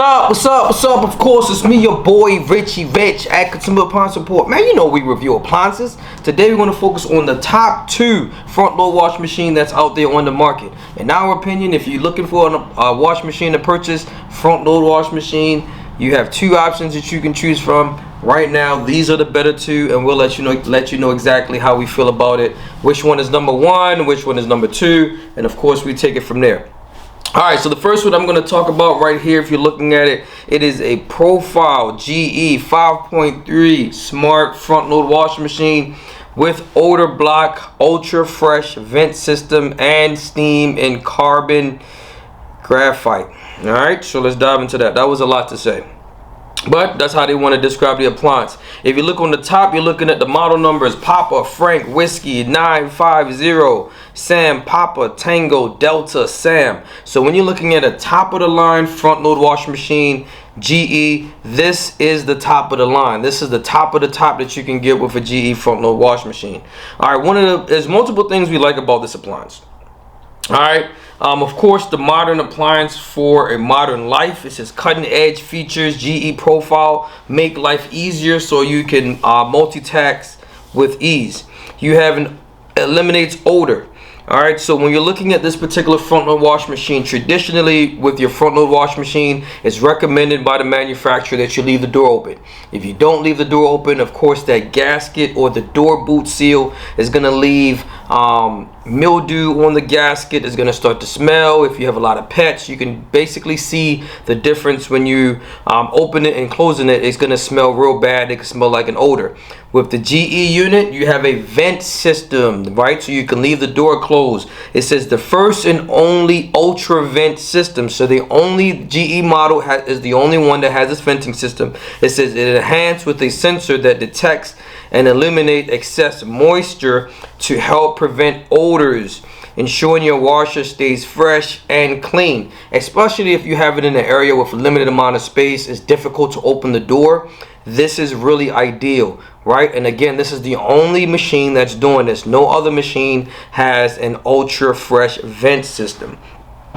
up? What's up? What's up? Of course, it's me, your boy Richie Rich at Consumer Appliance Report. Man, you know we review appliances. Today we're going to focus on the top 2 front load wash machine that's out there on the market. In our opinion, if you're looking for a wash machine to purchase, front load wash machine, you have 2 options that you can choose from. Right now, these are the better 2, and we'll let you know exactly how we feel about it. Which one is number 1, which one is number 2, and of course we take it from there. Alright, so the first one I'm going to talk about right here, if you're looking at it, it is a Profile GE 5.3 smart front load washing machine with OdorBlock, UltraFresh vent system, and steam and carbon graphite. Alright, so let's dive into that. That was a lot to say, but that's how they want to describe the appliance. If you look on the top, you're looking at the model numbers: Papa Frank Whiskey 950, Sam Papa Tango Delta Sam. So when you're looking at a top of the line front load washing machine, GE, this is the top of the line. This is the top of the top that you can get with a GE front load washing machine. All right, there's multiple things we like about this appliance. All right. Of course, the modern appliance for a modern life. It says cutting edge features, GE Profile, make life easier so you can multitask with ease. You have eliminates odor. All right, so when you're looking at this particular front load wash machine, traditionally with your front load wash machine, it's recommended by the manufacturer that you leave the door open. If you don't leave the door open, of course, that gasket or the door boot seal is going to leave mildew on the gasket. Is going to start to smell. If you have a lot of pets, you can basically see the difference when you open it and closing it. It's going to smell real bad. It can smell like an odor. With the GE unit, you have a vent system, right? So you can leave the door closed. It says the first and only ultra vent system. So the only GE model is the only one that has this venting system. It says it enhanced with a sensor that detects and eliminate excess moisture to help prevent odors, ensuring your washer stays fresh and clean. Especially if you have it in an area with a limited amount of space, it's difficult to open the door. This is really ideal, right? And again, this is the only machine that's doing this. No other machine has an ultra fresh vent system.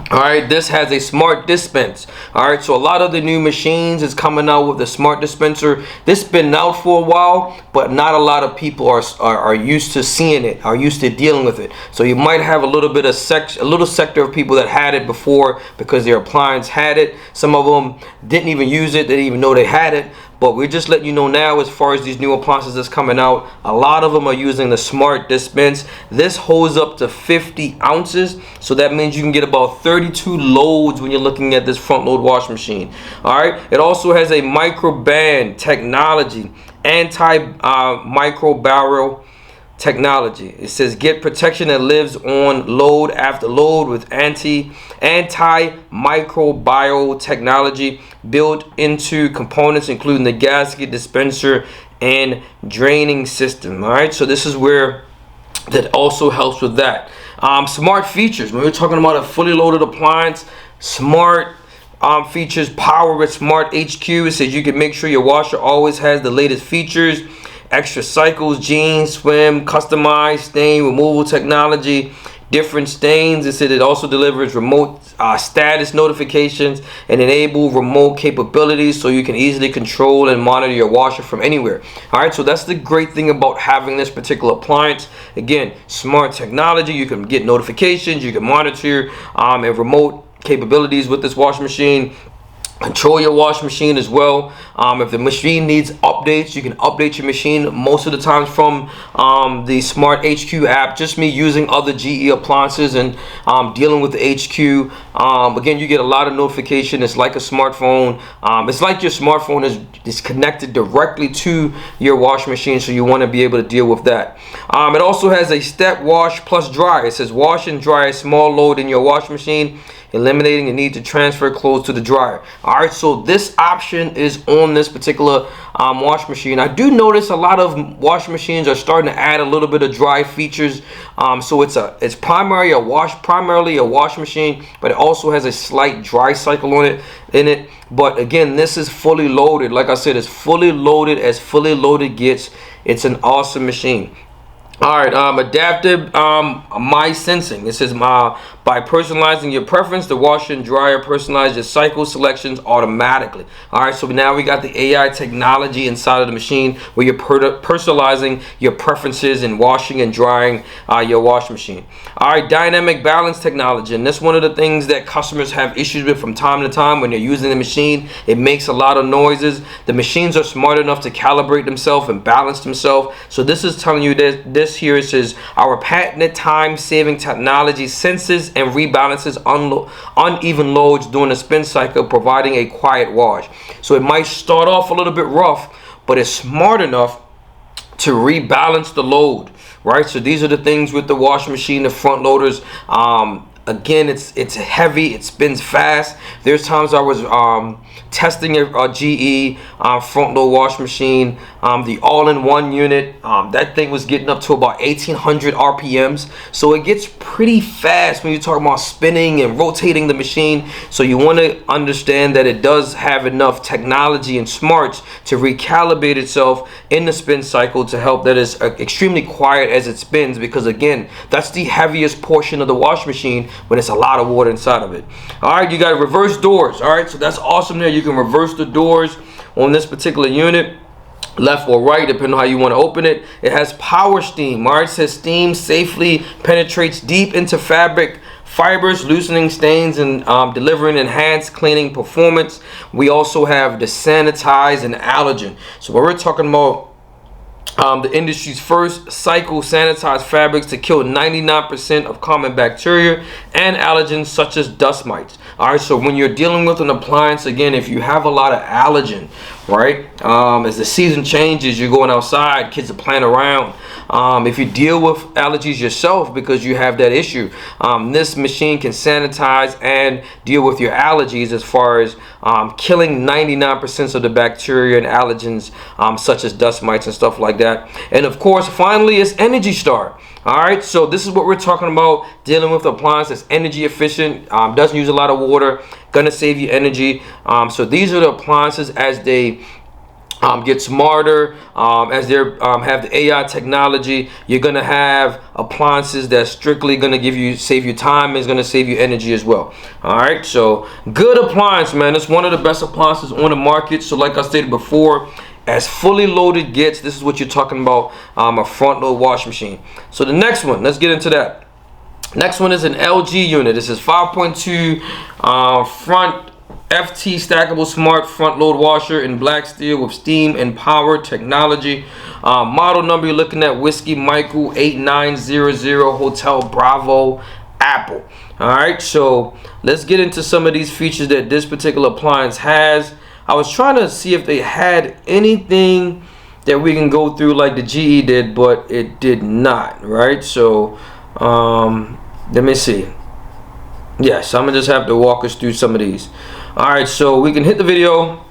All right, this has a smart dispense. All right, so a lot of the new machines is coming out with the smart dispenser. This been out for a while, but not a lot of people are used to seeing it, are used to dealing with it. So you might have a little bit of a little sector of people that had it before because their appliance had it. Some of them didn't even use it, they didn't even know they had it. But we're just letting you know now, as far as these new appliances that's coming out, a lot of them are using the smart dispense. This holds up to 50 ounces. So that means you can get about 32 loads when you're looking at this front load wash machine. All right. It also has a microband technology, anti-microbial technology. It says get protection that lives on load after load with anti-microbial technology built into components including the gasket, dispenser, and draining system. All right, so this is where that also helps with that. Smart features. When we're talking about a fully loaded appliance, smart features, power with smart HQ. It says you can make sure your washer always has the latest features. Extra cycles, gene, swim, customized stain removal technology, different stains. It said it also delivers remote status notifications and enable remote capabilities so you can easily control and monitor your washer from anywhere. All right, so that's the great thing about having this particular appliance. Again, smart technology. You can get notifications, you can monitor and remote capabilities with this washing machine. Control your washing machine as well. If the machine needs updates, you can update your machine most of the times from the Smart HQ app. Just me using other GE appliances and dealing with the HQ. Again, you get a lot of notification. It's like a smartphone. It's like your smartphone is connected directly to your washing machine, so you want to be able to deal with that. It also has a step wash plus dry. It says wash and dry a small load in your washing machine, eliminating the need to transfer clothes to the dryer. All right, so this option is on this particular wash machine. I do notice a lot of washing machines are starting to add a little bit of dry features. So it's primarily a wash machine, but it also has a slight dry cycle on it in it. But again, this is fully loaded. Like I said, it's fully loaded as fully loaded gets. It's an awesome machine. All right, adaptive my sensing. It says By personalizing your preference, the washer and dryer personalize your cycle selections automatically. All right, so now we got the AI technology inside of the machine where you're personalizing your preferences in washing and drying your washing machine. All right, dynamic balance technology, and that's one of the things that customers have issues with from time to time when they're using the machine. It makes a lot of noises. The machines are smart enough to calibrate themselves and balance themselves. So this is telling you that this here says our patented time-saving technology senses and rebalances uneven loads during the spin cycle, providing a quiet wash. So it might start off a little bit rough, but it's smart enough to rebalance the load, right? So these are the things with the washing machine, the front loaders. Again, it's heavy, it spins fast. There's times I was testing a GE front load washing machine, the all-in-one unit. That thing was getting up to about 1800 RPMs, so it gets pretty fast when you're talking about spinning and rotating the machine. So you want to understand that it does have enough technology and smarts to recalibrate itself in the spin cycle to help that it's extremely quiet as it spins, because again, that's the heaviest portion of the washing machine when it's a lot of water inside of it. All right, you got reverse doors. All right, so that's awesome there. You can reverse the doors on this particular unit, left or right, depending on how you want to open it. It has power steam. All right, it says steam safely penetrates deep into fabric fibers, loosening stains and delivering enhanced cleaning performance. We also have the sanitize and allergen. So what we're talking about, the industry's first cycle sanitized fabrics to kill 99% of common bacteria and allergens such as dust mites. All right, so when you're dealing with an appliance, again, if you have a lot of allergen, right, as the season changes, you're going outside, kids are playing around. If you deal with allergies yourself because you have that issue, this machine can sanitize and deal with your allergies as far as killing 99% of the bacteria and allergens such as dust mites and stuff like that. And of course, finally, it's Energy Star. All right, so this is what we're talking about, dealing with appliance that's energy efficient, doesn't use a lot of water, gonna save you energy. So these are the appliances as they get smarter, as they have the AI technology. You're gonna have appliances that's strictly gonna save you time, and is gonna save you energy as well. All right, so good appliance, man. It's one of the best appliances on the market. So like I stated before, as fully loaded gets, this is what you're talking about, a front load washing machine. So the next one, let's get into that. Next one is an LG unit. This is 5.2 front FT stackable smart front load washer in black steel with steam and power technology. Model number, you're looking at Whiskey Michael 8900 Hotel Bravo Apple. All right, so let's get into some of these features that this particular appliance has. I was trying to see if they had anything that we can go through like the GE did, but it did not, right? So let me see. Yes, I'm gonna just have to walk us through some of these. All right, so we can hit the video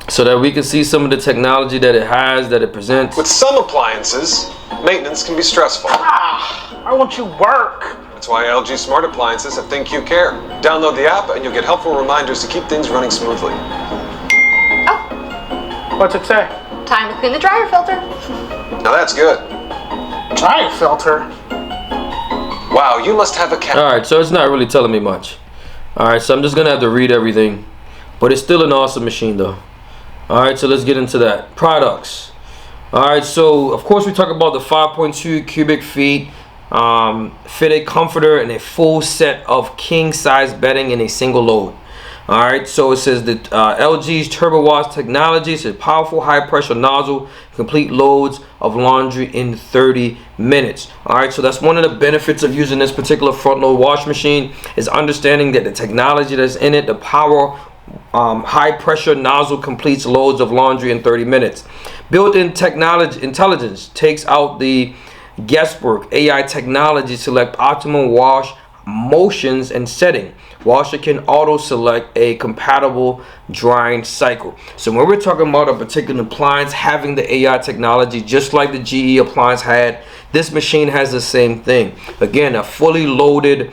so that we can see some of the technology that it has, that it presents. With some appliances, maintenance can be stressful. I want you work. That's why LG Smart Appliances have ThinkQ Care. Download the app and you'll get helpful reminders to keep things running smoothly. Oh. What's it say? Time to clean the dryer filter. Now that's good. Dryer filter? Wow, you must have a cat. All right, so it's not really telling me much. All right, so I'm just gonna have to read everything, but it's still an awesome machine though. All right, so let's get into that. Products. All right, so of course we talk about the 5.2 cubic feet fitted comforter and a full set of king size bedding in a single load. All right, so it says that LG's Turbo Wash technology says powerful high pressure nozzle, complete loads of laundry in 30 minutes. All right, so that's one of the benefits of using this particular front load wash machine, is understanding that the technology that's in it, the power high pressure nozzle completes loads of laundry in 30 minutes. Built-in technology intelligence takes out the guesswork. AI technology select optimal wash motions and setting. Washer can auto select a compatible drying cycle. So when we're talking about a particular appliance having the AI technology, just like the GE appliance had, this machine has the same thing. Again, a fully loaded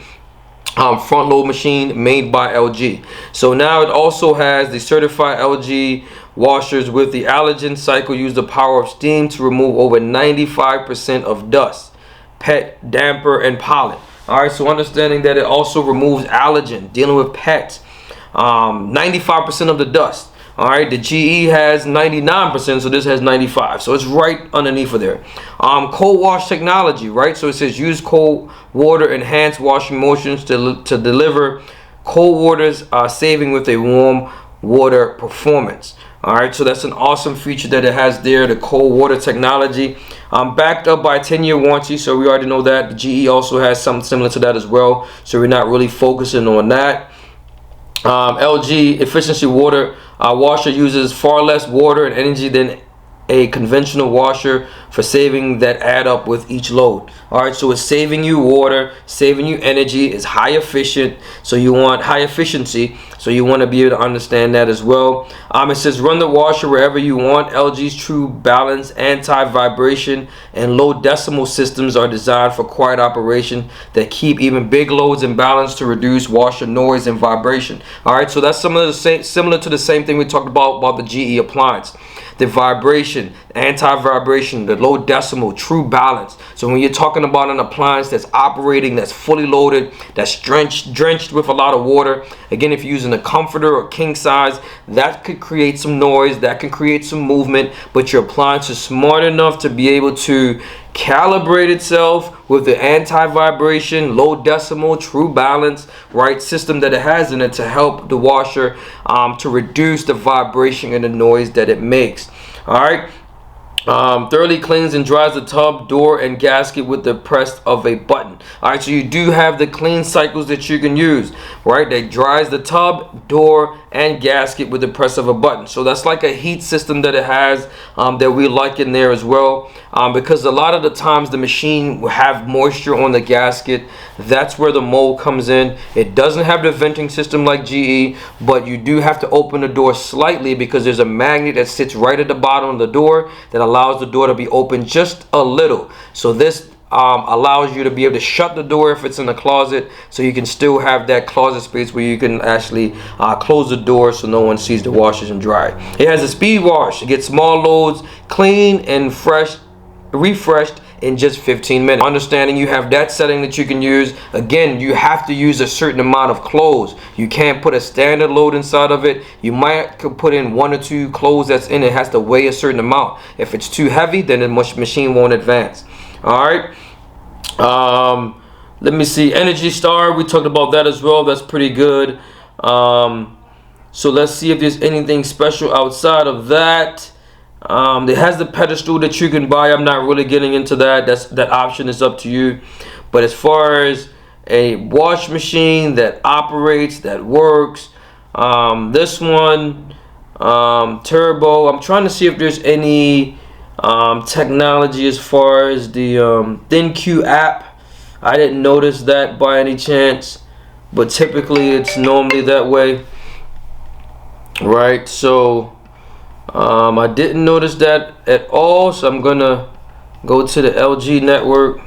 front load machine made by LG. So now it also has the certified LG washers with the allergen cycle. Use the power of steam to remove over 95% of dust, pet, damper, and pollen. All right, so understanding that it also removes allergen, dealing with pets, 95% of the dust. All right, the GE has 99%, so this has 95, so it's right underneath of there. Cold wash technology, right? So it says use cold water enhanced washing motions to deliver cold waters, saving with a warm water performance. All right, so that's an awesome feature that it has there, the cold water technology. Backed up by a 10-year warranty, so we already know that. The GE also has something similar to that as well, so we're not really focusing on that. LG efficiency water washer uses far less water and energy than a conventional washer for saving that add up with each load. All right, so it's saving you water, saving you energy, is high efficient, so you want high efficiency, so you want to be able to understand that as well. It says run the washer wherever you want. LG's true balance, anti-vibration and low decimal systems are designed for quiet operation that keep even big loads in balance to reduce washer noise and vibration. All right, so that's similar to the same thing we talked about the GE appliance. The vibration, anti-vibration, the low decimal, true balance. So when you're talking about an appliance that's operating, that's fully loaded, that's drenched with a lot of water, again, if you're using a comforter or king size, that could create some noise, that can create some movement, but your appliance is smart enough to be able to calibrate itself with the anti-vibration, low decimal, true balance, right, system that it has in it to help the washer to reduce the vibration and the noise that it makes. All right. Thoroughly cleans and dries the tub, door, and gasket with the press of a button. All right, so you do have the clean cycles that you can use, right? That dries the tub, door, and gasket with the press of a button. So that's like a heat system that it has that we like in there as well, because a lot of the times the machine will have moisture on the gasket. That's where the mold comes in. It doesn't have the venting system like GE, but you do have to open the door slightly because there's a magnet that sits right at the bottom of the door that allows the door to be open just a little. So this allows you to be able to shut the door if it's in the closet, so you can still have that closet space where you can actually close the door so no one sees the washers and dry. It has a speed wash. It gets small loads clean and refreshed in just 15 minutes. Understanding you have that setting that you can use. Again, you have to use a certain amount of clothes. You can't put a standard load inside of it. You might could put in 1 or 2 clothes that's in it. It has to weigh a certain amount. If it's too heavy, then the machine won't advance. All right. Let me see. Energy Star, we talked about that as well. That's pretty good. So let's see if there's anything special outside of that. It has the pedestal that you can buy. I'm not really getting into that. That option is up to you. But as far as a wash machine that operates, that works, this one, turbo. I'm trying to see if there's any technology as far as the ThinQ app. I didn't notice that by any chance, but typically it's normally that way, right? So I didn't notice that at all, so I'm gonna go to the LG network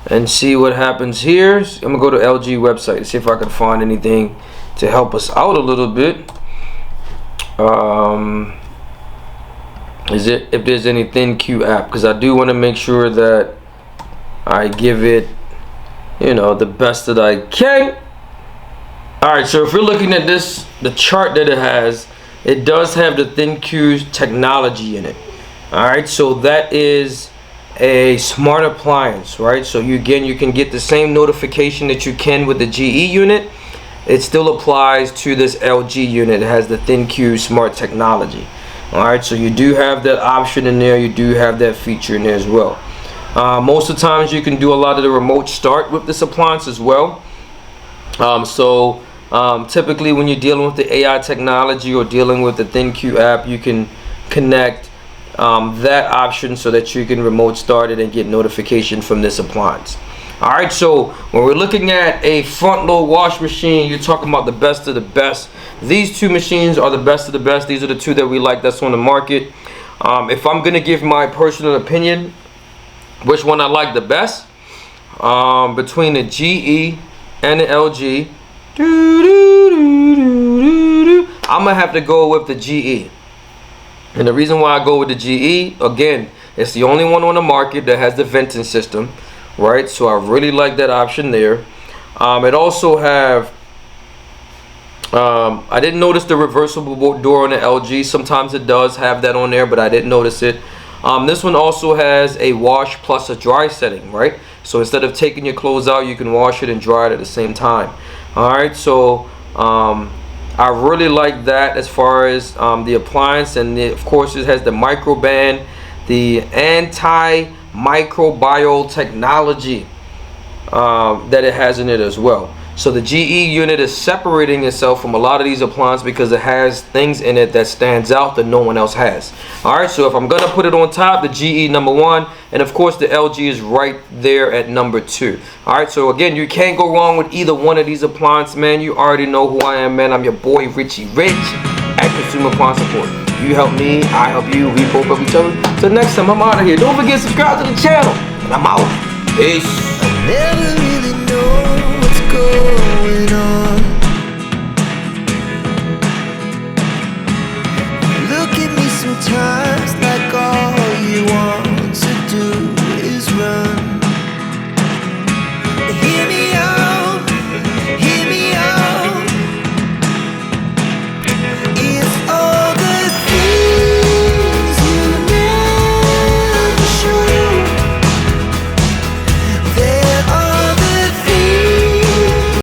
and see what happens here. I'm gonna go to LG website and see if I can find anything to help us out a little bit. If there's any ThinQ app, because I do want to make sure that I give it, you know, the best that I can. All right, so if you're looking at this, the chart that it has, it does have the ThinQ technology in it. All right, so that is a smart appliance, right? So you can get the same notification that you can with the GE unit. It still applies to this LG unit. It has the ThinQ smart technology. All right, so you do have that option in there. You do have that feature in there as well. Most of the times you can do a lot of the remote start with this appliance as well. Typically when you're dealing with the AI technology or dealing with the ThinQ app, you can connect that option so that you can remote start it and get notification from this appliance. All right, so when we're looking at a front load wash machine, you're talking about the best of the best. These two machines are the best of the best. These are the two that we like that's on the market. If I'm gonna give my personal opinion, which one I like the best, between the GE and the LG, I'm gonna have to go with the GE. And the reason why I go with the GE, again, it's the only one on the market that has the venting system, right? So I really like that option there. It also have I didn't notice the reversible door on the LG. Sometimes it does have that on there, but I didn't notice it. This one also has a wash plus a dry setting, right? So instead of taking your clothes out, you can wash it and dry it at the same time. All right, so I really like that as far as the appliance, and of course it has the microban, the antimicrobial technology that it has in it as well. So the GE unit is separating itself from a lot of these appliances because it has things in it that stands out that no one else has. All right, so if I'm gonna put it on top, the GE #1, and of course the LG is right there at #2. All right, so again, you can't go wrong with either one of these appliances, man. You already know who I am, man. I'm your boy Richie Rich at Consumer Appliance Support. You help me, I help you, we both help each other. So next time, I'm out of here. Don't forget to subscribe to the channel, and I'm out. Peace.